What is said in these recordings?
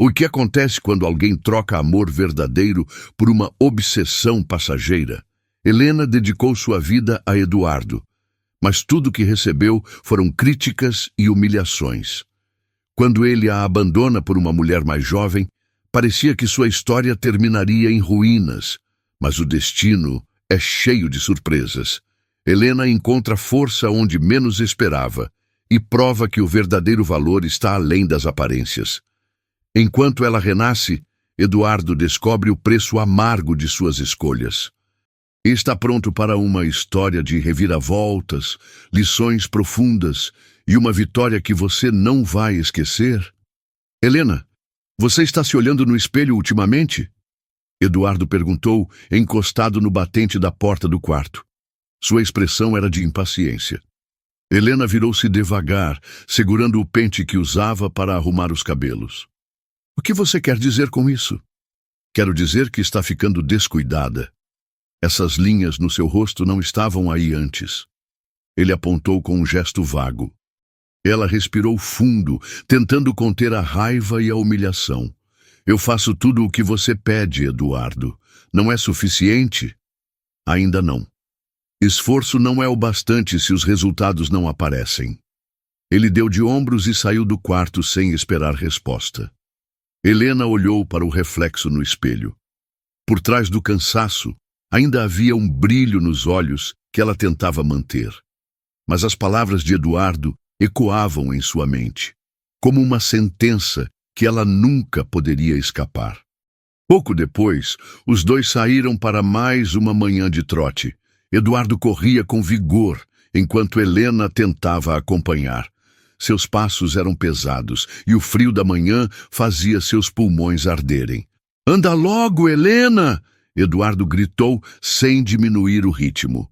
O que acontece quando alguém troca amor verdadeiro por uma obsessão passageira? Helena dedicou sua vida a Eduardo, mas tudo que recebeu foram críticas e humilhações. Quando ele a abandona por uma mulher mais jovem, parecia que sua história terminaria em ruínas, mas o destino é cheio de surpresas. Helena encontra força onde menos esperava e prova que o verdadeiro valor está além das aparências. Enquanto ela renasce, Eduardo descobre o preço amargo de suas escolhas. Está pronto para uma história de reviravoltas, lições profundas e uma vitória que você não vai esquecer? Helena, você está se olhando no espelho ultimamente? Eduardo perguntou, encostado no batente da porta do quarto. Sua expressão era de impaciência. Helena virou-se devagar, segurando o pente que usava para arrumar os cabelos. O que você quer dizer com isso? Quero dizer que está ficando descuidada. Essas linhas no seu rosto não estavam aí antes. Ele apontou com um gesto vago. Ela respirou fundo, tentando conter a raiva e a humilhação. Eu faço tudo o que você pede, Eduardo. Não é suficiente? Ainda não. Esforço não é o bastante se os resultados não aparecem. Ele deu de ombros e saiu do quarto sem esperar resposta. Helena olhou para o reflexo no espelho. Por trás do cansaço, ainda havia um brilho nos olhos que ela tentava manter. Mas as palavras de Eduardo ecoavam em sua mente, como uma sentença que ela nunca poderia escapar. Pouco depois, os dois saíram para mais uma manhã de trote. Eduardo corria com vigor, enquanto Helena tentava acompanhar. Seus passos eram pesados e o frio da manhã fazia seus pulmões arderem. "Anda logo, Helena!" Eduardo gritou sem diminuir o ritmo.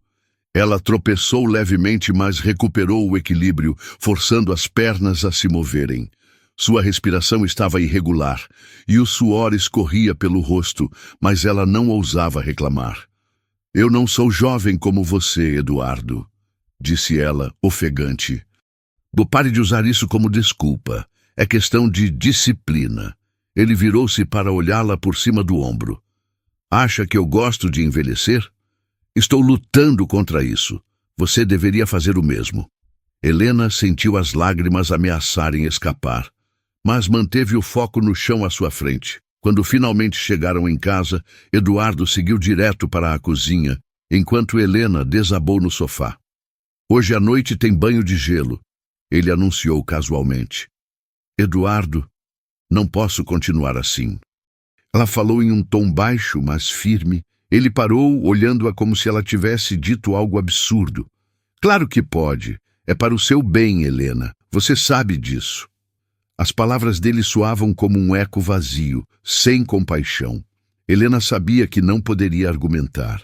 Ela tropeçou levemente, mas recuperou o equilíbrio, forçando as pernas a se moverem. Sua respiração estava irregular e o suor escorria pelo rosto, mas ela não ousava reclamar. "Eu não sou jovem como você, Eduardo", disse ela, ofegante. "Pare de usar isso como desculpa. É questão de disciplina." Ele virou-se para olhá-la por cima do ombro. "Acha que eu gosto de envelhecer? Estou lutando contra isso. Você deveria fazer o mesmo." Helena sentiu as lágrimas ameaçarem escapar, mas manteve o foco no chão à sua frente. Quando finalmente chegaram em casa, Eduardo seguiu direto para a cozinha, enquanto Helena desabou no sofá. "Hoje à noite tem banho de gelo", ele anunciou casualmente. "Eduardo, não posso continuar assim." Ela falou em um tom baixo, mas firme. Ele parou, olhando-a como se ela tivesse dito algo absurdo. "Claro que pode. É para o seu bem, Helena. Você sabe disso." As palavras dele soavam como um eco vazio, sem compaixão. Helena sabia que não poderia argumentar.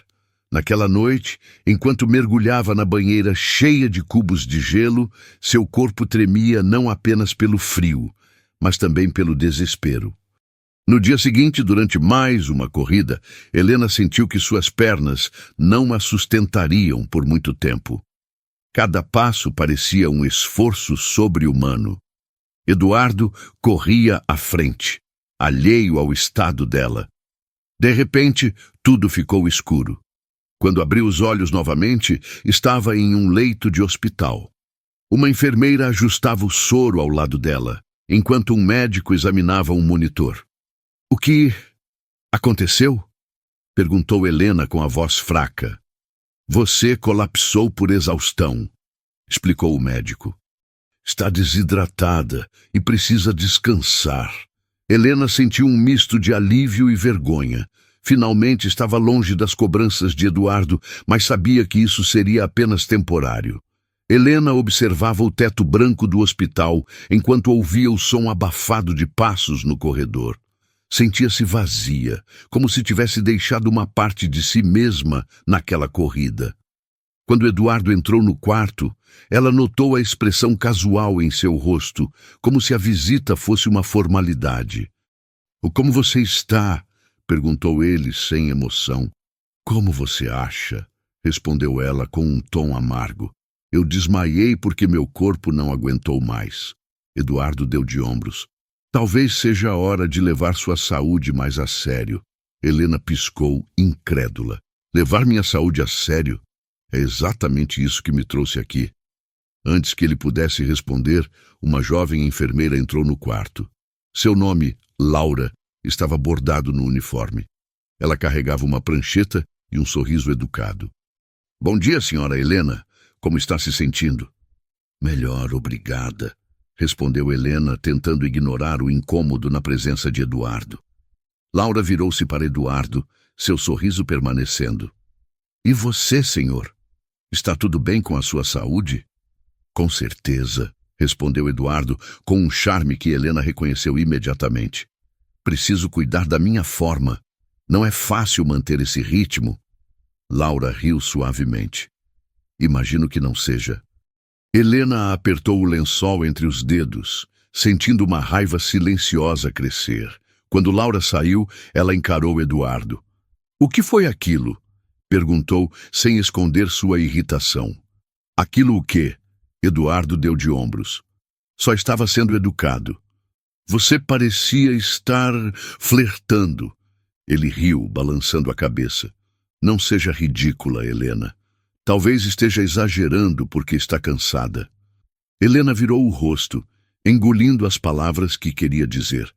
Naquela noite, enquanto mergulhava na banheira cheia de cubos de gelo, seu corpo tremia não apenas pelo frio, mas também pelo desespero. No dia seguinte, durante mais uma corrida, Helena sentiu que suas pernas não a sustentariam por muito tempo. Cada passo parecia um esforço sobre-humano. Eduardo corria à frente, alheio ao estado dela. De repente, tudo ficou escuro. Quando abriu os olhos novamente, estava em um leito de hospital. Uma enfermeira ajustava o soro ao lado dela, enquanto um médico examinava um monitor. "O que aconteceu?" perguntou Helena com a voz fraca. "Você colapsou por exaustão", explicou o médico. "Está desidratada e precisa descansar." Helena sentiu um misto de alívio e vergonha. Finalmente estava longe das cobranças de Eduardo, mas sabia que isso seria apenas temporário. Helena observava o teto branco do hospital enquanto ouvia o som abafado de passos no corredor. Sentia-se vazia, como se tivesse deixado uma parte de si mesma naquela corrida. Quando Eduardo entrou no quarto, ela notou a expressão casual em seu rosto, como se a visita fosse uma formalidade. "Como você está?" perguntou ele sem emoção. "Como você acha?" respondeu ela com um tom amargo. "Eu desmaiei porque meu corpo não aguentou mais." Eduardo deu de ombros. Talvez seja a hora de levar sua saúde mais a sério. Helena piscou, incrédula. Levar minha saúde a sério? É exatamente isso que me trouxe aqui. Antes que ele pudesse responder, uma jovem enfermeira entrou no quarto. Seu nome, Laura, estava bordado no uniforme. Ela carregava uma prancheta e um sorriso educado. Bom dia, senhora Helena. Como está se sentindo? Melhor, obrigada, respondeu Helena, tentando ignorar o incômodo na presença de Eduardo. Laura virou-se para Eduardo, seu sorriso permanecendo. E você, senhor? Está tudo bem com a sua saúde? Com certeza, respondeu Eduardo, com um charme que Helena reconheceu imediatamente. Preciso cuidar da minha forma. Não é fácil manter esse ritmo. Laura riu suavemente. Imagino que não seja. Helena apertou o lençol entre os dedos, sentindo uma raiva silenciosa crescer. Quando Laura saiu, ela encarou Eduardo. O que foi aquilo? Perguntou, sem esconder sua irritação. Aquilo o quê? Eduardo deu de ombros. Só estava sendo educado. Você parecia estar flertando. Ele riu, balançando a cabeça. Não seja ridícula, Helena. Talvez esteja exagerando porque está cansada. Helena virou o rosto, engolindo as palavras que queria dizer.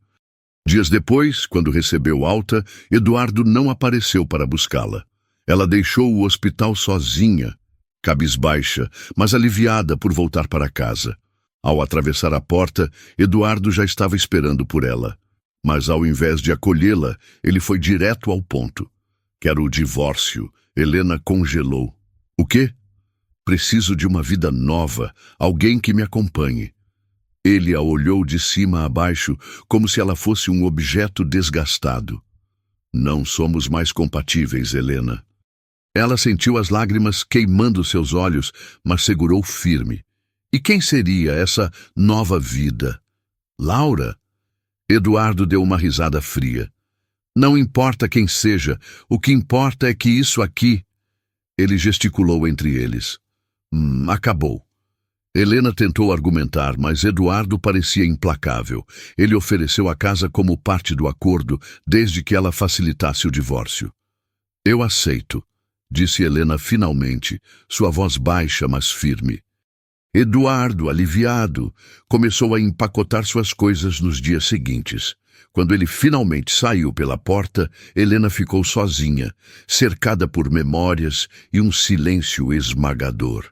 Dias depois, quando recebeu alta, Eduardo não apareceu para buscá-la. Ela deixou o hospital sozinha, cabisbaixa, mas aliviada por voltar para casa. Ao atravessar a porta, Eduardo já estava esperando por ela. Mas ao invés de acolhê-la, ele foi direto ao ponto. Quero o divórcio. Helena congelou. O quê? Preciso de uma vida nova, alguém que me acompanhe. Ele a olhou de cima a baixo, como se ela fosse um objeto desgastado. Não somos mais compatíveis, Helena. Ela sentiu as lágrimas queimando seus olhos, mas segurou firme. E quem seria essa nova vida? Laura? Eduardo deu uma risada fria. Não importa quem seja, o que importa é que isso aqui... Ele gesticulou entre eles. Acabou. Helena tentou argumentar, mas Eduardo parecia implacável. Ele ofereceu a casa como parte do acordo, desde que ela facilitasse o divórcio. Eu aceito, disse Helena finalmente, sua voz baixa, mas firme. Eduardo, aliviado, começou a empacotar suas coisas nos dias seguintes. Quando ele finalmente saiu pela porta, Helena ficou sozinha, cercada por memórias e um silêncio esmagador.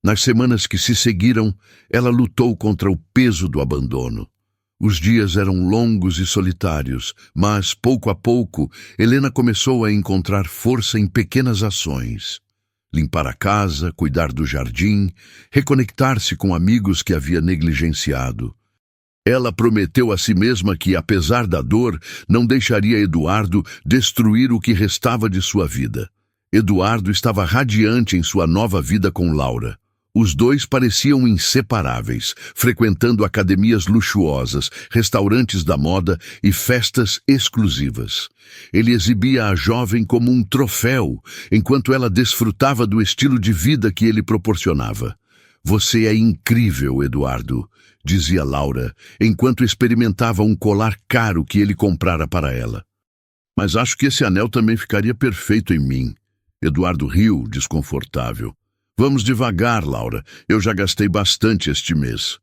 Nas semanas que se seguiram, ela lutou contra o peso do abandono. Os dias eram longos e solitários, mas, pouco a pouco, Helena começou a encontrar força em pequenas ações. Limpar a casa, cuidar do jardim, reconectar-se com amigos que havia negligenciado. Ela prometeu a si mesma que, apesar da dor, não deixaria Eduardo destruir o que restava de sua vida. Eduardo estava radiante em sua nova vida com Laura. Os dois pareciam inseparáveis, frequentando academias luxuosas, restaurantes da moda e festas exclusivas. Ele exibia a jovem como um troféu, enquanto ela desfrutava do estilo de vida que ele proporcionava. Você é incrível, Eduardo, dizia Laura, enquanto experimentava um colar caro que ele comprara para ela. Mas acho que esse anel também ficaria perfeito em mim. Eduardo riu, desconfortável. Vamos devagar, Laura. Eu já gastei bastante este mês.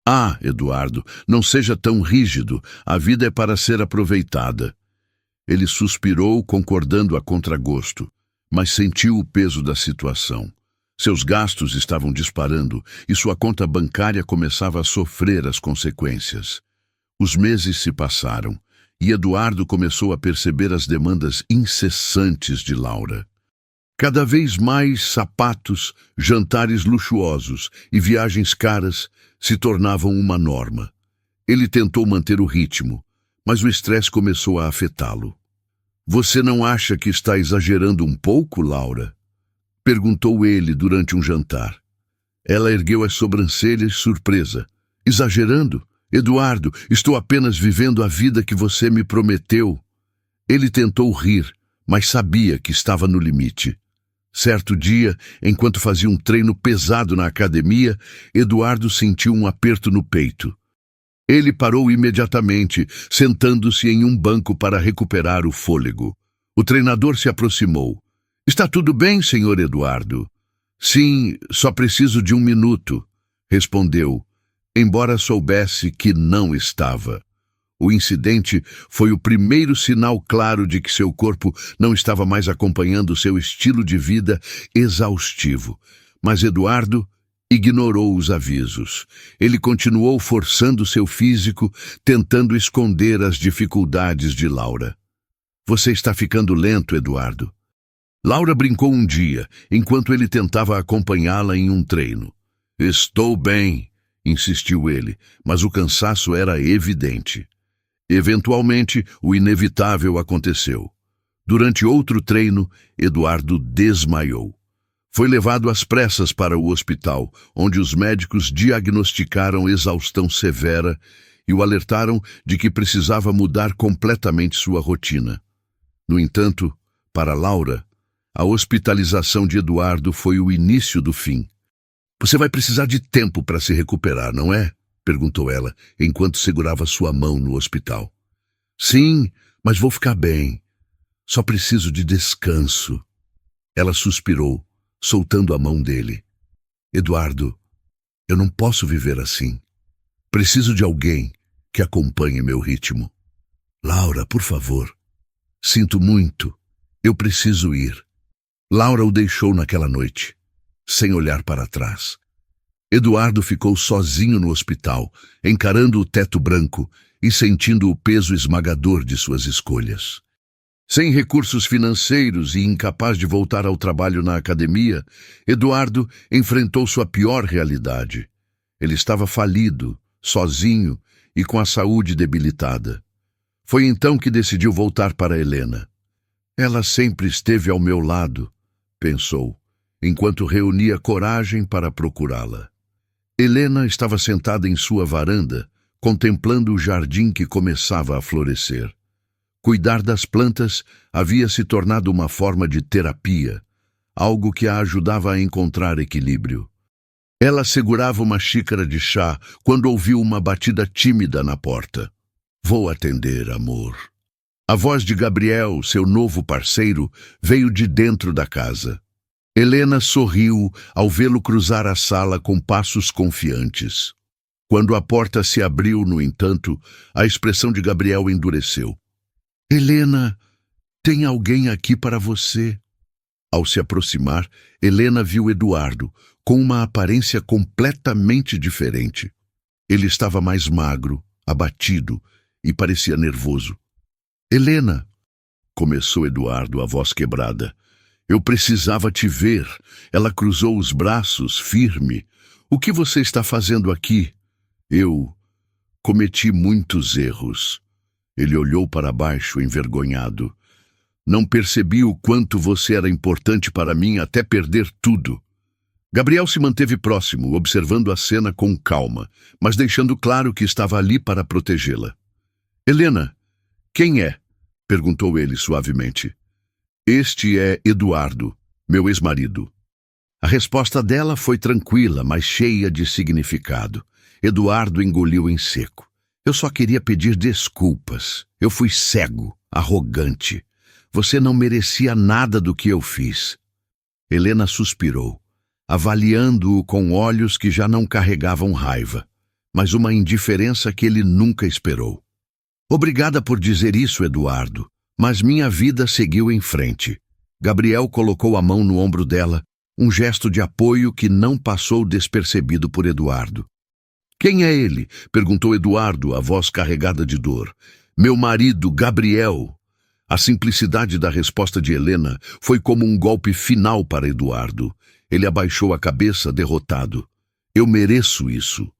Ah, Eduardo, não seja tão rígido. A vida é para ser aproveitada. Ele suspirou, concordando a contragosto, mas sentiu o peso da situação. Seus gastos estavam disparando e sua conta bancária começava a sofrer as consequências. Os meses se passaram e Eduardo começou a perceber as demandas incessantes de Laura. Cada vez mais sapatos, jantares luxuosos e viagens caras se tornavam uma norma. Ele tentou manter o ritmo, mas o estresse começou a afetá-lo. Você não acha que está exagerando um pouco, Laura? Perguntou ele durante um jantar. Ela ergueu as sobrancelhas, surpresa. Exagerando? Eduardo, estou apenas vivendo a vida que você me prometeu. Ele tentou rir, mas sabia que estava no limite. Certo dia, enquanto fazia um treino pesado na academia, Eduardo sentiu um aperto no peito. Ele parou imediatamente, sentando-se em um banco para recuperar o fôlego. O treinador se aproximou. Está tudo bem, senhor Eduardo? Sim, só preciso de 1 minuto, respondeu, embora soubesse que não estava. O incidente foi o primeiro sinal claro de que seu corpo não estava mais acompanhando seu estilo de vida exaustivo. Mas Eduardo ignorou os avisos. Ele continuou forçando seu físico, tentando esconder as dificuldades de Laura. Você está ficando lento, Eduardo. Laura brincou um dia, enquanto ele tentava acompanhá-la em um treino. Estou bem, insistiu ele, mas o cansaço era evidente. Eventualmente, o inevitável aconteceu. Durante outro treino, Eduardo desmaiou. Foi levado às pressas para o hospital, onde os médicos diagnosticaram exaustão severa e o alertaram de que precisava mudar completamente sua rotina. No entanto, para Laura, a hospitalização de Eduardo foi o início do fim. Você vai precisar de tempo para se recuperar, não é? Perguntou ela, enquanto segurava sua mão no hospital. Sim, mas vou ficar bem. Só preciso de descanso. Ela suspirou, soltando a mão dele. Eduardo, eu não posso viver assim. Preciso de alguém que acompanhe meu ritmo. Laura, por favor. Sinto muito. Eu preciso ir. Laura o deixou naquela noite, sem olhar para trás. Eduardo ficou sozinho no hospital, encarando o teto branco e sentindo o peso esmagador de suas escolhas. Sem recursos financeiros e incapaz de voltar ao trabalho na academia, Eduardo enfrentou sua pior realidade. Ele estava falido, sozinho e com a saúde debilitada. Foi então que decidiu voltar para Helena. Ela sempre esteve ao meu lado, pensou, enquanto reunia coragem para procurá-la. Helena estava sentada em sua varanda, contemplando o jardim que começava a florescer. Cuidar das plantas havia se tornado uma forma de terapia, algo que a ajudava a encontrar equilíbrio. Ela segurava uma xícara de chá quando ouviu uma batida tímida na porta. Vou atender, amor. A voz de Gabriel, seu novo parceiro, veio de dentro da casa. Helena sorriu ao vê-lo cruzar a sala com passos confiantes. Quando a porta se abriu, no entanto, a expressão de Gabriel endureceu. Helena, tem alguém aqui para você. Ao se aproximar, Helena viu Eduardo, com uma aparência completamente diferente. Ele estava mais magro, abatido e parecia nervoso. Helena, começou Eduardo, a voz quebrada. Eu precisava te ver. Ela cruzou os braços, firme. O que você está fazendo aqui? Eu cometi muitos erros. Ele olhou para baixo, envergonhado. Não percebi o quanto você era importante para mim até perder tudo. Gabriel se manteve próximo, observando a cena com calma, mas deixando claro que estava ali para protegê-la. Helena, quem é? Perguntou ele suavemente. Este é Eduardo, meu ex-marido. A resposta dela foi tranquila, mas cheia de significado. Eduardo engoliu em seco. Eu só queria pedir desculpas. Eu fui cego, arrogante. Você não merecia nada do que eu fiz. Helena suspirou, avaliando-o com olhos que já não carregavam raiva, mas uma indiferença que ele nunca esperou. Obrigada por dizer isso, Eduardo, mas minha vida seguiu em frente. Gabriel colocou a mão no ombro dela, um gesto de apoio que não passou despercebido por Eduardo. Quem é ele? Perguntou Eduardo, a voz carregada de dor. Meu marido, Gabriel. A simplicidade da resposta de Helena foi como um golpe final para Eduardo. Ele abaixou a cabeça, derrotado. Eu mereço isso.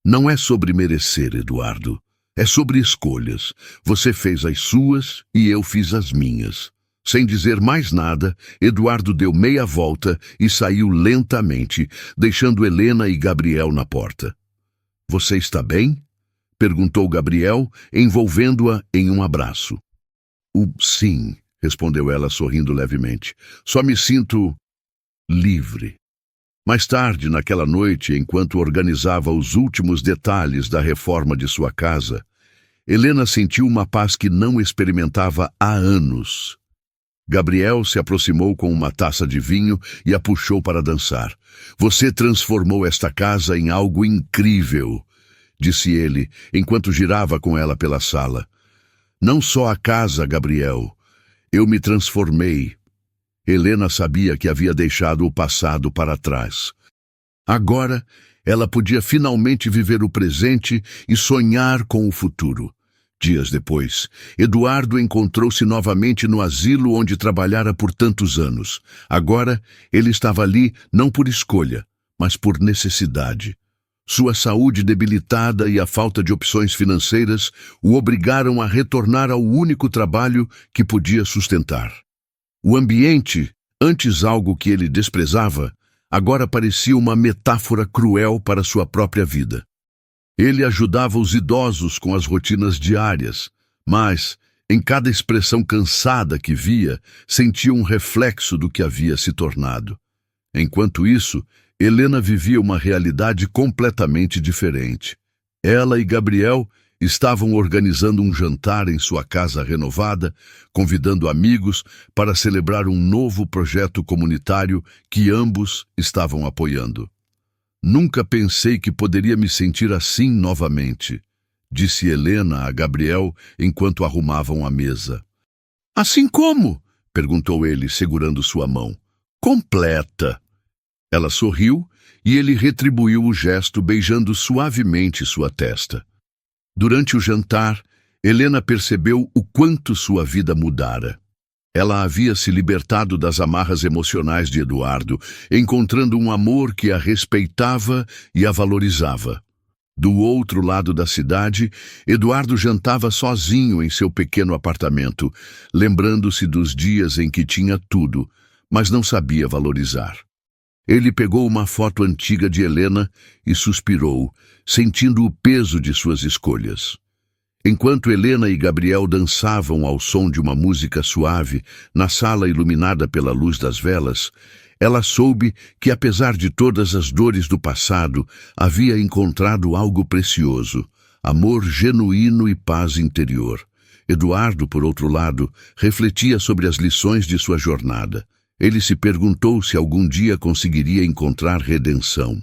Não é sobre merecer, Eduardo. É sobre escolhas. Você fez as suas e eu fiz as minhas. Sem dizer mais nada, Eduardo deu meia volta e saiu lentamente, deixando Helena e Gabriel na porta. Você está bem? Perguntou Gabriel, envolvendo-a em um abraço. Sim, respondeu ela sorrindo levemente. Só me sinto livre. Mais tarde, naquela noite, enquanto organizava os últimos detalhes da reforma de sua casa, Helena sentiu uma paz que não experimentava há anos. Gabriel se aproximou com uma taça de vinho e a puxou para dançar. "Você transformou esta casa em algo incrível", disse ele, enquanto girava com ela pela sala. "Não só a casa, Gabriel. Eu me transformei." Helena sabia que havia deixado o passado para trás. Agora, ela podia finalmente viver o presente e sonhar com o futuro. Dias depois, Eduardo encontrou-se novamente no asilo onde trabalhara por tantos anos. Agora, ele estava ali não por escolha, mas por necessidade. Sua saúde debilitada e a falta de opções financeiras o obrigaram a retornar ao único trabalho que podia sustentar. O ambiente, antes algo que ele desprezava, agora parecia uma metáfora cruel para sua própria vida. Ele ajudava os idosos com as rotinas diárias, mas, em cada expressão cansada que via, sentia um reflexo do que havia se tornado. Enquanto isso, Helena vivia uma realidade completamente diferente. Ela e Gabriel estavam organizando um jantar em sua casa renovada, convidando amigos para celebrar um novo projeto comunitário que ambos estavam apoiando. "Nunca pensei que poderia me sentir assim novamente", disse Helena a Gabriel enquanto arrumavam a mesa. "Assim como?", perguntou ele, segurando sua mão. "Completa." Ela sorriu e ele retribuiu o gesto, beijando suavemente sua testa. Durante o jantar, Helena percebeu o quanto sua vida mudara. Ela havia se libertado das amarras emocionais de Eduardo, encontrando um amor que a respeitava e a valorizava. Do outro lado da cidade, Eduardo jantava sozinho em seu pequeno apartamento, lembrando-se dos dias em que tinha tudo, mas não sabia valorizar. Ele pegou uma foto antiga de Helena e suspirou, sentindo o peso de suas escolhas. Enquanto Helena e Gabriel dançavam ao som de uma música suave na sala iluminada pela luz das velas, ela soube que, apesar de todas as dores do passado, havia encontrado algo precioso: amor genuíno e paz interior. Eduardo, por outro lado, refletia sobre as lições de sua jornada. Ele se perguntou se algum dia conseguiria encontrar redenção.